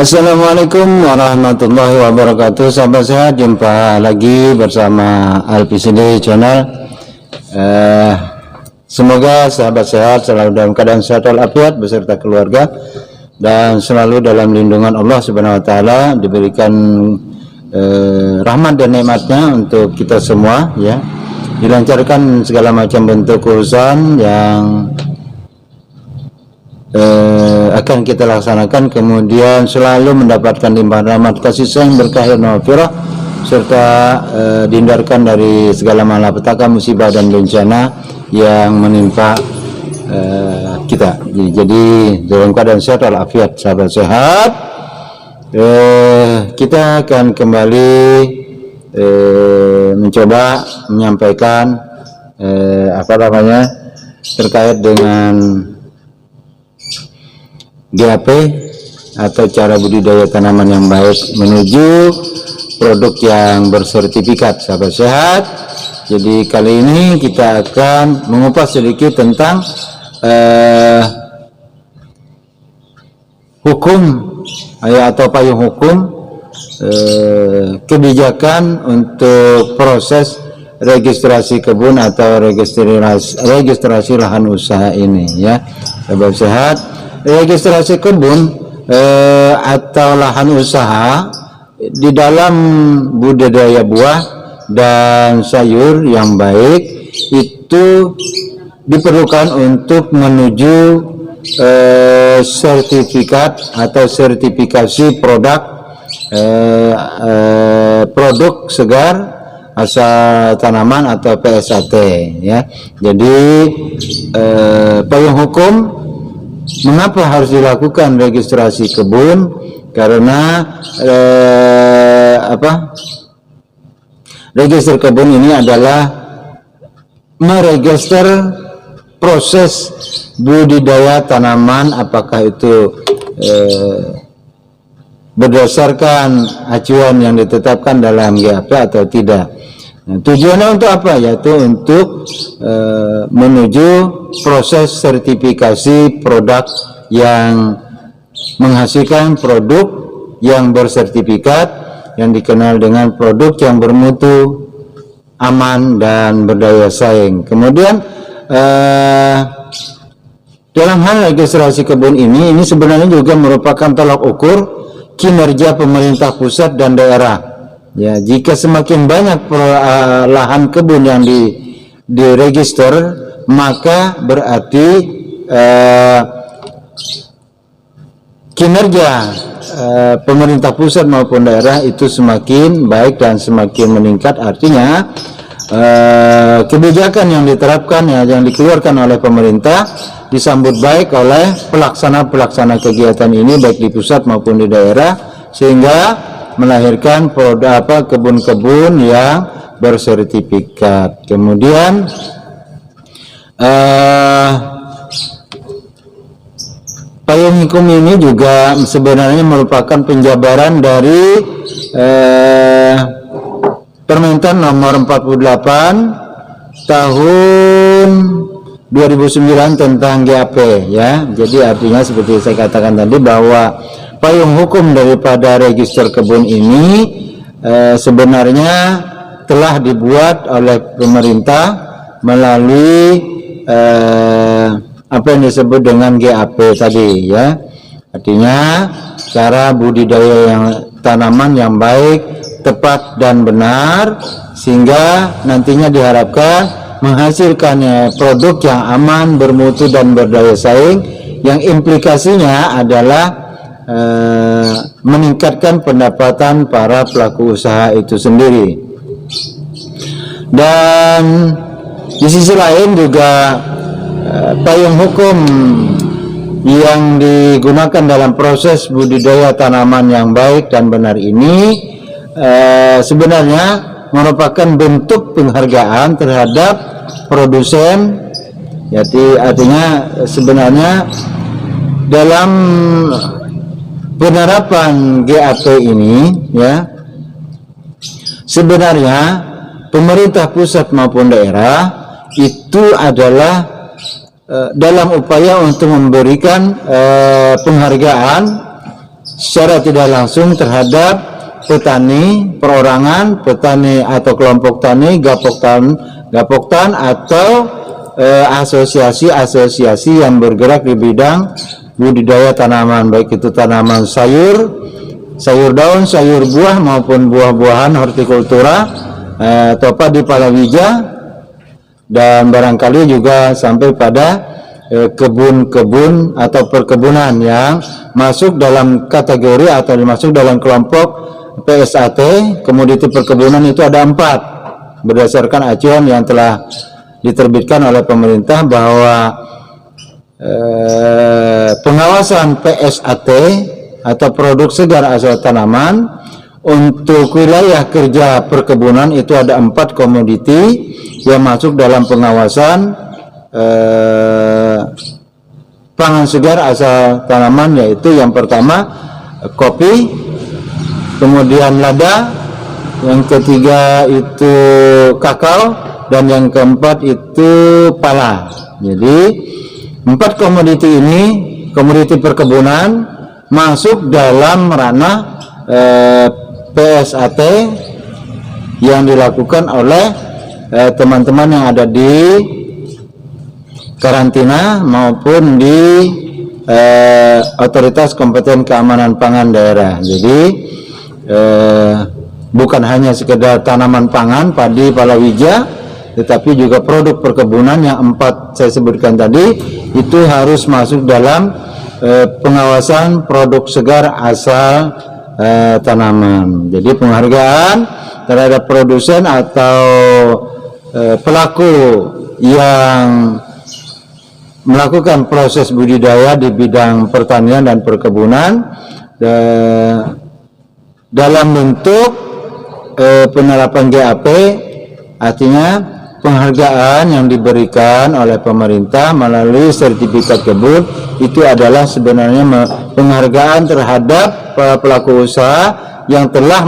Assalamualaikum warahmatullahi wabarakatuh. Sahabat sehat, jumpa lagi bersama Al-PCD Channel. Semoga sahabat sehat selalu dalam keadaan sehat walafiat beserta keluarga dan selalu dalam lindungan Allah Subhanahu wa taala, diberikan rahmat dan nikmatnya untuk kita semua, ya. Dilancarkan segala macam bentuk urusan yang akan kita laksanakan, kemudian selalu mendapatkan limpahan rahmat kasih sayang berkah maghfirah, serta dihindarkan dari segala malapetaka, musibah dan bencana yang menimpa kita. Jadi dalam keadaan sehat walafiat, sahabat sehat, kita akan kembali mencoba menyampaikan terkait dengan GAP atau cara budidaya tanaman yang baik menuju produk yang bersertifikat, sahabat sehat. Jadi kali ini kita akan mengupas sedikit tentang hukum atau payung hukum kebijakan untuk proses registrasi kebun atau registrasi lahan usaha ini, ya, sahabat sehat. Registrasi kebun atau lahan usaha di dalam budidaya buah dan sayur yang baik itu diperlukan untuk menuju sertifikat atau sertifikasi produk segar asal tanaman atau PSAT, ya. Jadi payung hukum mengapa harus dilakukan registrasi kebun? Karena register kebun ini adalah meregister proses budidaya tanaman, apakah itu berdasarkan acuan yang ditetapkan dalam GAP atau tidak. Nah, tujuannya untuk apa? Yaitu untuk menuju proses sertifikasi produk yang menghasilkan produk yang bersertifikat, yang dikenal dengan produk yang bermutu, aman dan berdaya saing. Kemudian dalam hal registrasi kebun ini sebenarnya juga merupakan tolak ukur kinerja pemerintah pusat dan daerah. Ya, jika semakin banyak lahan kebun yang diregister, maka berarti kinerja pemerintah pusat maupun daerah itu semakin baik dan semakin meningkat. Artinya kebijakan yang diterapkan, yang dikeluarkan oleh pemerintah disambut baik oleh pelaksana kegiatan ini, baik di pusat maupun di daerah, sehingga melahirkan produk kebun-kebun yang bersertifikat. Kemudian payung hukum ini juga sebenarnya merupakan penjabaran dari Permentan nomor 48 tahun 2009 tentang GAP, ya. Jadi artinya seperti saya katakan tadi bahwa payung hukum daripada register kebun ini sebenarnya telah dibuat oleh pemerintah melalui apa yang disebut dengan GAP tadi, ya. Artinya cara budidaya yang tanaman yang baik, tepat dan benar, sehingga nantinya diharapkan menghasilkan produk yang aman, bermutu dan berdaya saing, yang implikasinya adalah meningkatkan pendapatan para pelaku usaha itu sendiri. Dan di sisi lain juga payung hukum yang digunakan dalam proses budidaya tanaman yang baik dan benar ini sebenarnya merupakan bentuk penghargaan terhadap produsen. Jadi artinya sebenarnya dalam penerapan GAP ini, ya, sebenarnya pemerintah pusat maupun daerah itu adalah dalam upaya untuk memberikan penghargaan secara tidak langsung terhadap petani perorangan, petani atau kelompok tani, gapoktan atau asosiasi-asosiasi yang bergerak di bidang budidaya tanaman, baik itu tanaman sayur daun, sayur buah maupun buah-buahan hortikultura, atau padi palawija, dan barangkali juga sampai pada kebun-kebun atau perkebunan yang masuk dalam kategori atau masuk dalam kelompok PSAT. Komoditi perkebunan itu ada 4 berdasarkan acuan yang telah diterbitkan oleh pemerintah, bahwa pengawasan PSAT atau produk segar asal tanaman untuk wilayah kerja perkebunan itu ada 4 komoditi yang masuk dalam pengawasan pangan segar asal tanaman, yaitu yang pertama kopi, kemudian lada, yang ketiga itu kakao, dan yang keempat itu pala. Jadi 4 komoditi ini, komoditi perkebunan, masuk dalam ranah PSAT yang dilakukan oleh teman-teman yang ada di karantina maupun di otoritas kompeten keamanan pangan daerah. Jadi bukan hanya sekedar tanaman pangan, padi, palawija, tetapi juga produk perkebunan yang 4 saya sebutkan tadi itu harus masuk dalam pengawasan produk segar asal tanaman. Jadi penghargaan terhadap produsen atau pelaku yang melakukan proses budidaya di bidang pertanian dan perkebunan dalam bentuk penerapan GAP, artinya penghargaan yang diberikan oleh pemerintah melalui sertifikat kebun itu adalah sebenarnya penghargaan terhadap para pelaku usaha yang telah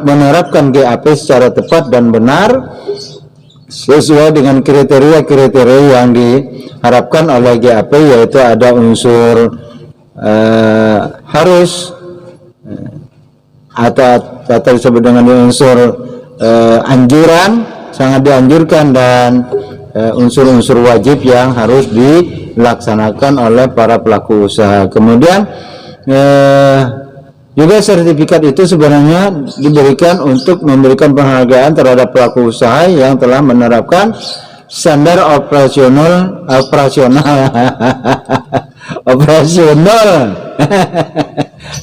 menerapkan GAP secara tepat dan benar sesuai dengan kriteria-kriteria yang diharapkan oleh GAP, yaitu ada unsur harus atau disebut dengan unsur anjuran, sangat dianjurkan, dan unsur-unsur wajib yang harus dilaksanakan oleh para pelaku usaha. Kemudian juga sertifikat itu sebenarnya diberikan untuk memberikan penghargaan terhadap pelaku usaha yang telah menerapkan standar operasional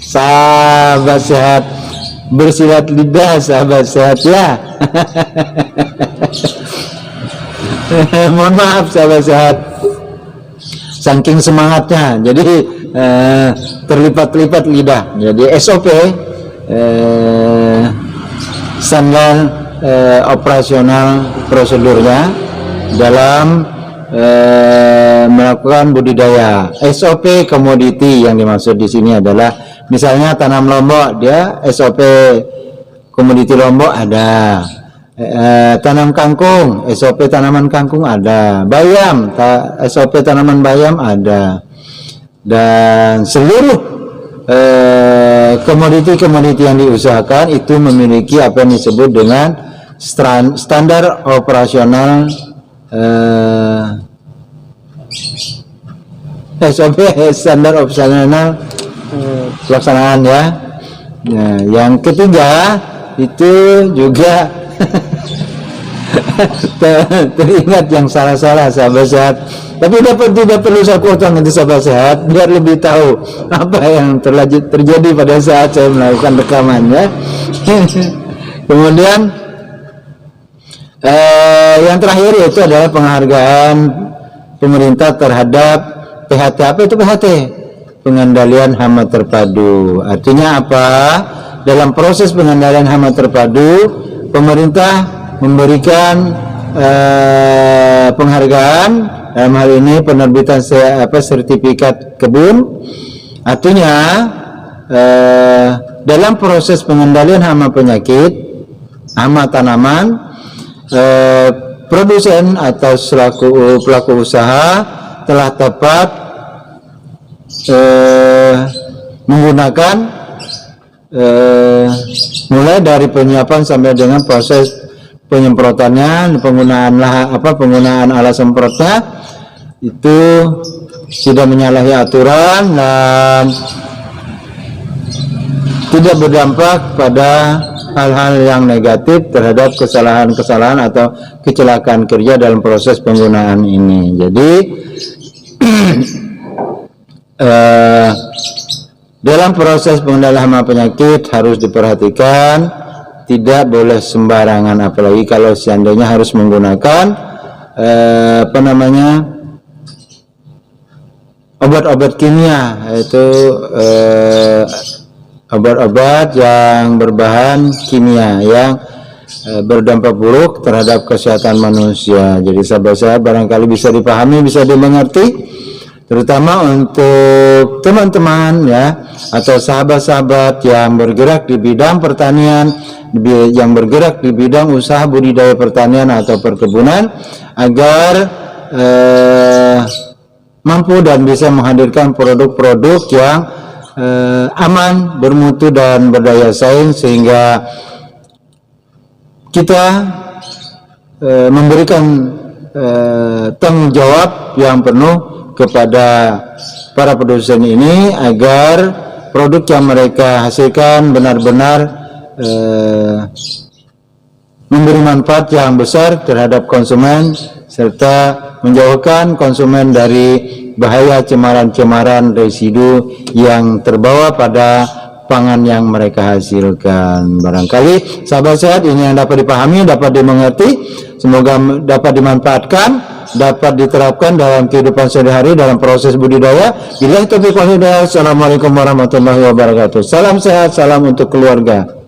sahabat sehat, bersilat lidah sahabat sehat ya. Mohon maaf sahabat sehat, saking semangatnya jadi terlipat-lipat lidah. Jadi SOP standar operasional prosedurnya dalam melakukan budidaya. SOP komoditi yang dimaksud di sini adalah misalnya tanam lombok, dia SOP komoditi lombok ada, tanam kangkung, SOP tanaman kangkung ada, bayam, SOP tanaman bayam ada, dan seluruh komoditi-komoditi yang diusahakan itu memiliki apa yang disebut dengan standar operasional SOP, standar operasional pelaksanaan ya. Nah, yang ketiga itu juga teringat yang salah-salah sahabat sehat, tapi tidak perlu saya potong nanti sahabat sehat biar lebih tahu apa yang terjadi pada saat saya melakukan rekamannya. Kemudian yang terakhir yaitu adalah penghargaan pemerintah terhadap PHT. Apa itu PHT? Pengendalian hama terpadu. Artinya apa? Dalam proses pengendalian hama terpadu, pemerintah memberikan penghargaan, dalam hal ini penerbitan sertifikat kebun. Artinya dalam proses pengendalian hama penyakit, hama tanaman, produsen atau selaku pelaku usaha telah tepat menggunakan mulai dari penyiapan sampai dengan proses penyemprotannya, penggunaan alat semprotnya itu tidak menyalahi aturan dan tidak berdampak pada hal-hal yang negatif terhadap kesalahan-kesalahan atau kecelakaan kerja dalam proses penggunaan ini. Jadi dalam proses pengendalian hama penyakit harus diperhatikan, tidak boleh sembarangan, apalagi kalau seandainya harus menggunakan obat-obat kimia, yaitu obat-obat yang berbahan kimia yang berdampak buruk terhadap kesehatan manusia. Jadi sahabat-sahabat, barangkali bisa dipahami, bisa dimengerti, terutama untuk teman-teman ya, atau sahabat-sahabat yang bergerak di bidang pertanian, yang bergerak di bidang usaha budidaya pertanian atau perkebunan, agar mampu dan bisa menghadirkan produk-produk yang aman, bermutu dan berdaya saing, sehingga kita memberikan tanggung jawab yang penuh kepada para produsen ini agar produk yang mereka hasilkan benar-benar memberi manfaat yang besar terhadap konsumen, serta menjauhkan konsumen dari bahaya cemaran-cemaran residu yang terbawa pada pangan yang mereka hasilkan. Barangkali sahabat sehat ini yang dapat dipahami, dapat dimengerti, semoga dapat dimanfaatkan, dapat diterapkan dalam kehidupan sehari-hari dalam proses budidaya. Billahi taufiq wal hidayah. Assalamualaikum warahmatullahi wabarakatuh. Salam sehat, salam untuk keluarga.